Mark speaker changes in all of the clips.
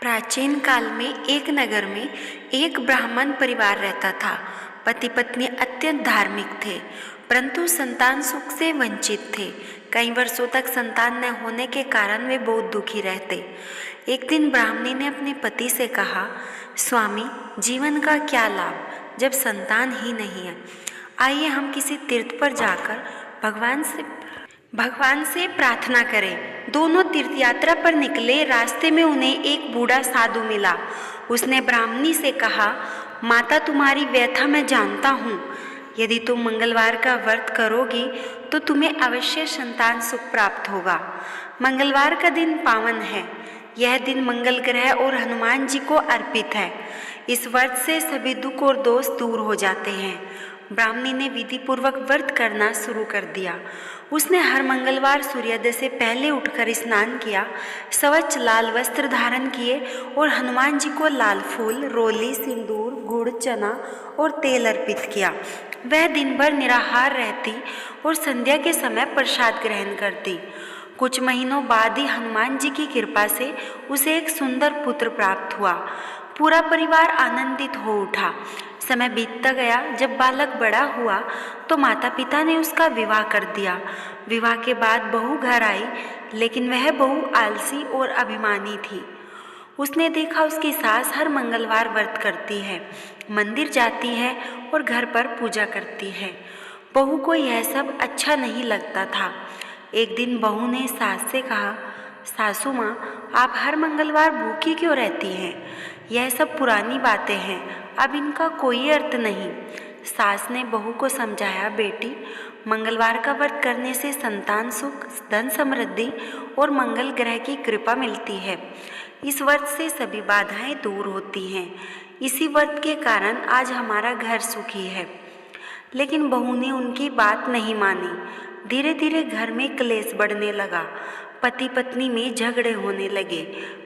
Speaker 1: प्राचीन काल में एक नगर में एक ब्राह्मण परिवार रहता था। पति पत्नी अत्यंत धार्मिक थे, परंतु संतान सुख से वंचित थे। कई वर्षों तक संतान न होने के कारण वे बहुत दुखी रहते। एक दिन ब्राह्मणी ने अपने पति से कहा, स्वामी, जीवन का क्या लाभ जब संतान ही नहीं है। आइए हम किसी तीर्थ पर जाकर भगवान से प्रार्थना करें। दोनों तीर्थ यात्रा पर निकले। रास्ते में उन्हें एक बूढ़ा साधु मिला। उसने ब्राह्मणी से कहा, माता, तुम्हारी व्यथा मैं जानता हूँ। यदि तुम मंगलवार का व्रत करोगी तो तुम्हें अवश्य संतान सुख प्राप्त होगा। मंगलवार का दिन पावन है। यह दिन मंगल ग्रह और हनुमान जी को अर्पित है। इस व्रत से सभी दुख और दोष दूर हो जाते हैं। ब्राह्मणी ने विधि पूर्वक व्रत करना शुरू कर दिया। उसने हर मंगलवार सूर्योदय से पहले उठकर स्नान किया, स्वच्छ लाल वस्त्र धारण किए और हनुमान जी को लाल फूल, रोली, सिंदूर, गुड़, चना और तेल अर्पित किया। वह दिन भर निराहार रहती और संध्या के समय प्रसाद ग्रहण करती। कुछ महीनों बाद ही हनुमान जी की कृपा से उसे एक सुंदर पुत्र प्राप्त हुआ। पूरा परिवार आनंदित हो उठा। समय बीतता गया। जब बालक बड़ा हुआ तो माता पिता ने उसका विवाह कर दिया। विवाह के बाद बहू घर आई, लेकिन वह बहू आलसी और अभिमानी थी। उसने देखा उसकी सास हर मंगलवार व्रत करती है, मंदिर जाती है और घर पर पूजा करती है। बहू को यह सब अच्छा नहीं लगता था। एक दिन बहू ने सास से कहा, सासू माँ, आप हर मंगलवार भूखी क्यों रहती हैं? यह सब पुरानी बातें हैं, अब इनका कोई अर्थ नहीं। सास ने बहू को समझाया, बेटी, मंगलवार का व्रत करने से संतान सुख, धन समृद्धि और मंगल ग्रह की कृपा मिलती है। इस व्रत से सभी बाधाएं दूर होती हैं। इसी व्रत के कारण आज हमारा घर सुखी है। लेकिन बहू ने उनकी बात नहीं मानी। धीरे धीरे घर में क्लेश बढ़ने लगा। पति पत्नी में झगड़े होने लगे,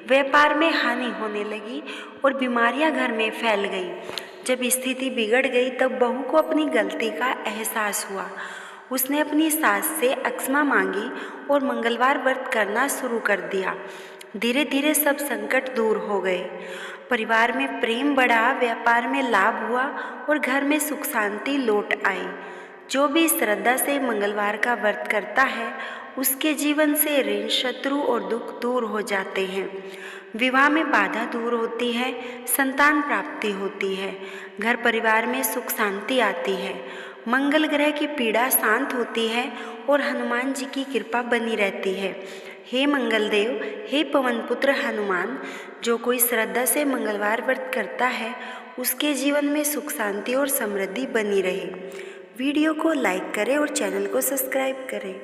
Speaker 1: व्यापार में हानि होने लगी और बीमारियां घर में फैल गई। जब स्थिति बिगड़ गई तब बहू को अपनी गलती का एहसास हुआ। उसने अपनी सास से क्षमा मांगी और मंगलवार व्रत करना शुरू कर दिया। धीरे धीरे सब संकट दूर हो गए। परिवार में प्रेम बढ़ा, व्यापार में लाभ हुआ और घर में सुख शांति लौट आई। जो भी श्रद्धा से मंगलवार का व्रत करता है उसके जीवन से ऋण, शत्रु और दुख दूर हो जाते हैं। विवाह में बाधा दूर होती है, संतान प्राप्ति होती है, घर परिवार में सुख शांति आती है, मंगल ग्रह की पीड़ा शांत होती है और हनुमान जी की कृपा बनी रहती है। हे मंगल देव, हे पवन पुत्र हनुमान, जो कोई श्रद्धा से मंगलवार व्रत करता है उसके जीवन में सुख शांति और समृद्धि बनी रहे। वीडियो को लाइक करें और चैनल को सब्सक्राइब करें।